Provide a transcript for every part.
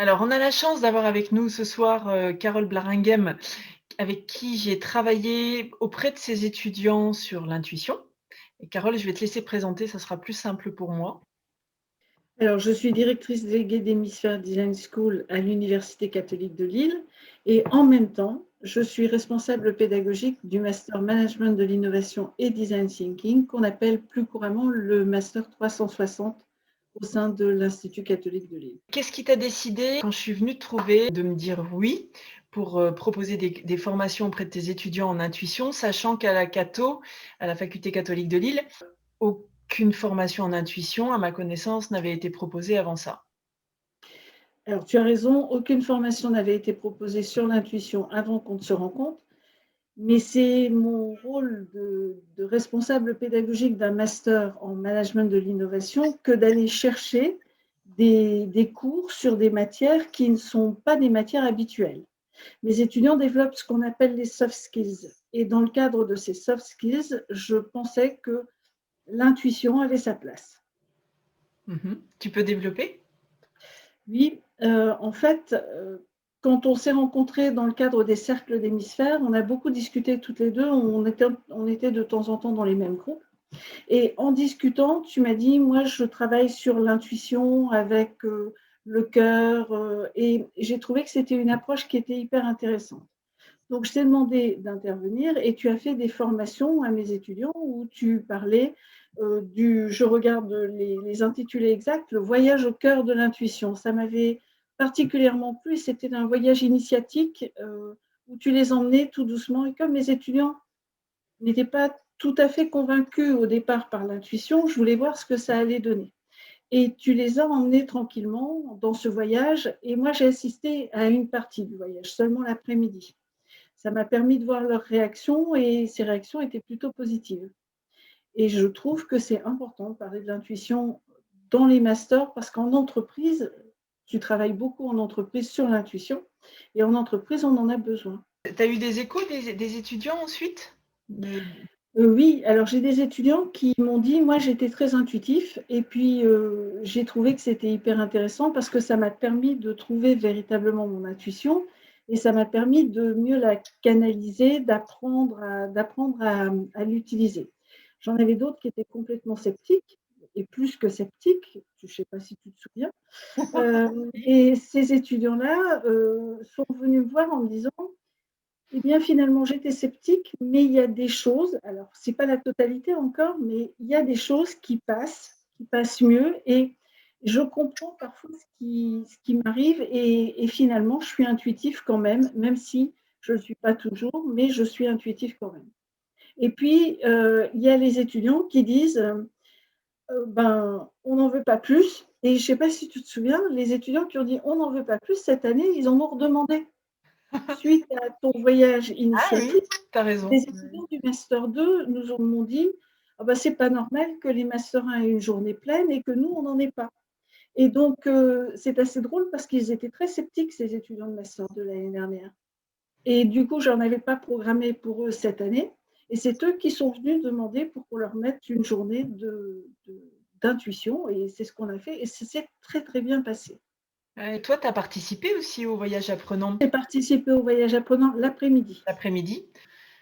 Alors, on a la chance d'avoir avec nous ce soir, Carole Blaringhem, avec qui j'ai travaillé auprès de ses étudiants sur l'intuition. Et Carole, je vais te laisser présenter, ça sera plus simple pour moi. Alors, je suis directrice déléguée d'Hémisphère Design School à l'Université catholique de Lille et en même temps, je suis responsable pédagogique du Master Management de l'innovation et Design Thinking, qu'on appelle plus couramment le Master 360 au sein de l'Institut catholique de Lille. Qu'est-ce qui t'a décidé, quand je suis venue te trouver, de me dire oui pour, proposer des formations auprès de tes étudiants en intuition, sachant qu'à la Catho, à la faculté catholique de Lille, aucune formation en intuition, à ma connaissance, n'avait été proposée avant ça? Alors, tu as raison, aucune formation n'avait été proposée sur l'intuition avant qu'on ne se rencontre. Mais c'est mon rôle de responsable pédagogique d'un master en management de l'innovation que d'aller chercher des cours sur des matières qui ne sont pas des matières habituelles. Mes étudiants développent ce qu'on appelle les soft skills. Et dans le cadre de ces soft skills, je pensais que l'intuition avait sa place. Mmh. Tu peux développer? Oui, en fait, quand on s'est rencontrés dans le cadre des cercles d'hémisphères, on a beaucoup discuté toutes les 2. On était de temps en temps dans les mêmes groupes et en discutant, tu m'as dit: «Moi, je travaille sur l'intuition avec, le cœur», et j'ai trouvé que c'était une approche qui était hyper intéressante. Donc je t'ai demandé d'intervenir et tu as fait des formations à mes étudiants où tu parlais, je regarde les intitulés exacts, «Le voyage au cœur de l'intuition». Ça m'avait particulièrement plu, c'était un voyage initiatique, où tu les emmenais tout doucement et comme mes étudiants n'étaient pas tout à fait convaincus au départ par l'intuition, je voulais voir ce que ça allait donner et tu les as emmenés tranquillement dans ce voyage et moi j'ai assisté à une partie du voyage, seulement l'après-midi. Ça m'a permis de voir leurs réactions et ces réactions étaient plutôt positives. Et je trouve que c'est important de parler de l'intuition dans les masters parce qu'en entreprise, tu travailles beaucoup en entreprise sur l'intuition et en entreprise, on en a besoin. Tu as eu des échos des étudiants ensuite? De Oui, alors j'ai des étudiants qui m'ont dit: «Moi, j'étais très intuitif et puis, j'ai trouvé que c'était hyper intéressant parce que ça m'a permis de trouver véritablement mon intuition et ça m'a permis de mieux la canaliser, d'apprendre à l'utiliser». J'en avais d'autres qui étaient complètement sceptiques et plus que sceptiques, je ne sais pas si tu te souviens, et ces étudiants-là, sont venus me voir en me disant: eh bien, finalement, j'étais sceptique, mais il y a des choses, alors c'est pas la totalité encore, mais il y a des choses qui passent mieux et je comprends parfois ce qui m'arrive et finalement, je suis intuitif quand même, même si je ne le suis pas toujours, mais je suis intuitif quand même. Et puis, il y a les étudiants qui disent, ben, on n'en veut pas plus et je ne sais pas si tu te souviens, les étudiants qui ont dit: «On n'en veut pas plus» cette année, ils en ont redemandé. Suite à ton voyage Ah oui, initiatique, tu as raison. les étudiants du master 2 m'ont dit: «Ah bah, c'est pas normal que les master 1 aient une journée pleine et que nous, on n'en ait pas» et donc c'est assez drôle parce qu'ils étaient très sceptiques, ces étudiants de master 2 l'année dernière et du coup, j'en avais pas programmé pour eux cette année et c'est eux qui sont venus demander pour qu'on leur mette une journée d'intuition et c'est ce qu'on a fait et ça s'est très, très bien passé. Et toi, tu as participé aussi au voyage apprenant J'ai participé au voyage apprenant l'après-midi. l'après-midi?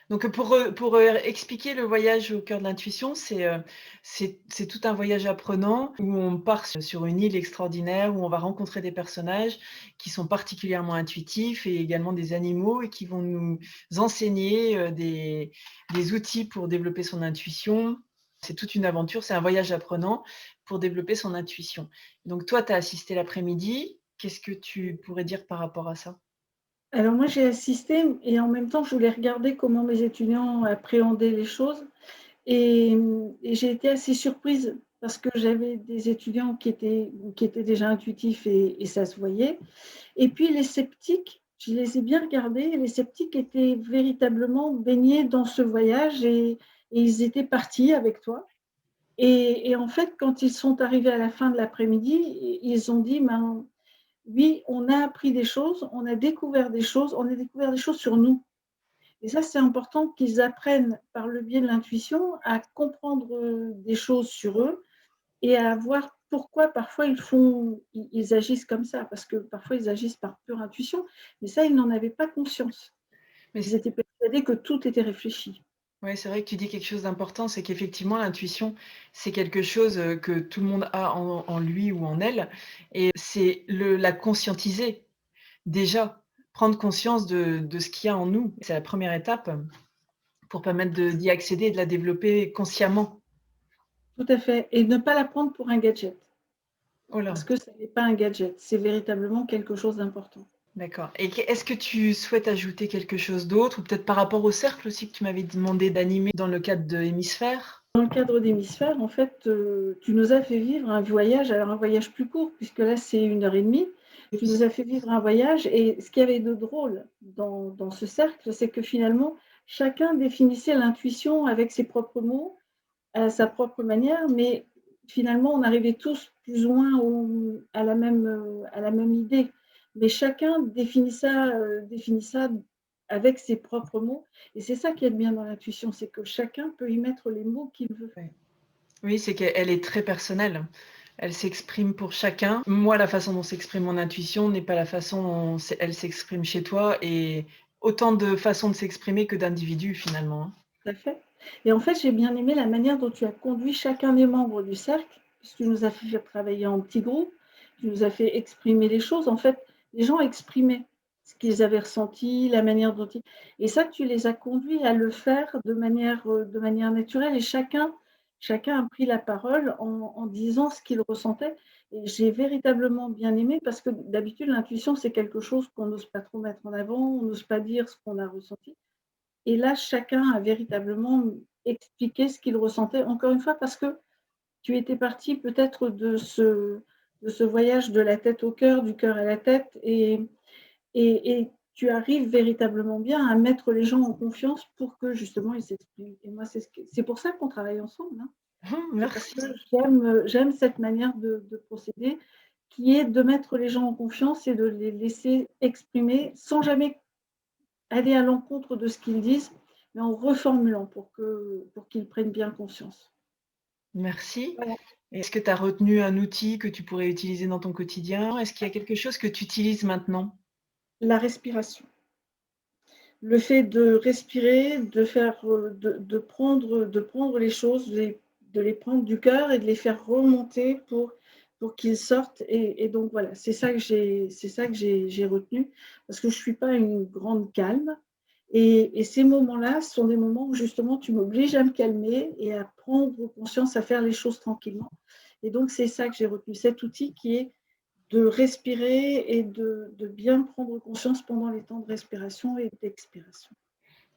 Donc, pour, expliquer le voyage au cœur de l'intuition, c'est tout un voyage apprenant où on part sur une île extraordinaire, où on va rencontrer des personnages qui sont particulièrement intuitifs et également des animaux et qui vont nous enseigner, des outils pour développer son intuition. C'est toute une aventure, c'est un voyage apprenant pour développer son intuition. Donc toi, tu as assisté l'après-midi. Qu'est-ce que tu pourrais dire par rapport à ça? Alors moi, j'ai assisté et en même temps, je voulais regarder comment mes étudiants appréhendaient les choses et j'ai été assez surprise parce que j'avais des étudiants qui étaient déjà intuitifs et ça se voyait et puis les sceptiques, je les ai bien regardés et les sceptiques étaient véritablement baignés dans ce voyage et ils étaient partis avec toi et en fait, quand ils sont arrivés à la fin de l'après-midi, ils ont dit: «Ben, oui, on a appris des choses, on a découvert des choses sur nous et ça, c'est important qu'ils apprennent par le biais de l'intuition à comprendre, des choses sur eux et à avoir pourquoi parfois ils agissent comme ça, parce que parfois ils agissent par pure intuition, mais ça, ils n'en avaient pas conscience. Mais Ils étaient persuadés que tout était réfléchi. ouais, c'est vrai que tu dis quelque chose d'important, c'est qu'effectivement l'intuition, c'est quelque chose, que tout le monde a en lui ou en elle et c'est la conscientiser déjà, prendre conscience de ce qu'il y a en nous. C'est la première étape pour permettre d'y accéder et de la développer consciemment. Tout à fait, et ne pas la prendre pour un gadget, Oh là, parce que ça n'est pas un gadget, c'est véritablement quelque chose d'important. d'accord et est-ce que tu souhaites ajouter quelque chose d'autre ou peut-être par rapport au cercle aussi que tu m'avais demandé d'animer dans le cadre de Hémisphère? Dans le cadre d'Hémisphère, en fait, tu nous as fait vivre un voyage, alors un voyage plus court puisque là c'est 1 heure et demie. Tu nous Oui. as fait vivre un voyage et ce qu'il y avait de drôle dans ce cercle, c'est que finalement chacun définissait l'intuition avec ses propres mots, à sa propre manière, mais finalement on arrivait tous plus ou moins à la même idée. Mais chacun définit ça avec ses propres mots et c'est ça qui est bien dans l'intuition, c'est que chacun peut y mettre les mots qu'il veut. Ouais. Oui, c'est qu'elle est très personnelle. Elle s'exprime pour chacun. Moi, la façon dont s'exprime mon intuition n'est pas la façon dont elle s'exprime chez toi et autant de façons de s'exprimer que d'individus finalement, hein. Tout à fait. Et en fait, j'ai bien aimé la manière dont tu as conduit chacun des membres du cercle, puisque tu nous as fait travailler en petits groupes, tu nous as fait exprimer les choses. En fait, les gens exprimaient ce qu'ils avaient ressenti, la manière dont ils... Et ça, tu les as conduits à le faire de manière naturelle et chacun a pris la parole en disant ce qu'il ressentait. Et j'ai véritablement bien aimé parce que d'habitude, l'intuition, c'est quelque chose qu'on n'ose pas trop mettre en avant, on n'ose pas dire ce qu'on a ressenti. Et là, chacun a véritablement expliqué ce qu'il ressentait, encore une fois, parce que tu étais parti peut-être de ce voyage de la tête au cœur, du cœur à la tête, et tu arrives véritablement bien à mettre les gens en confiance pour que justement ils s'expriment. Et moi, c'est pour ça qu'on travaille ensemble, hein. C'est parce que Merci. j'aime cette manière de procéder, qui est de mettre les gens en confiance et de les laisser exprimer sans jamais aller à l'encontre de ce qu'ils disent, mais en reformulant pour qu'ils prennent bien conscience. Merci. Voilà, Est-ce que tu as retenu un outil que tu pourrais utiliser dans ton quotidien? Est-ce qu'il y a quelque chose que tu utilises maintenant? la respiration. Le fait de respirer, de faire, de prendre les choses, de les prendre du cœur et de les faire remonter pour qu'ils sortent et donc voilà, c'est ça que j'ai retenu parce que je ne suis pas une grande calme et ces moments-là sont des moments où justement tu m'obliges à me calmer et à prendre conscience, à faire les choses tranquillement et donc c'est ça que j'ai retenu, cet outil qui est de respirer et de bien prendre conscience pendant les temps de respiration et d'expiration.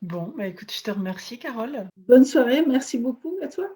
Bon, bah, écoute, je te remercie Carole. Bonne soirée, merci beaucoup à toi.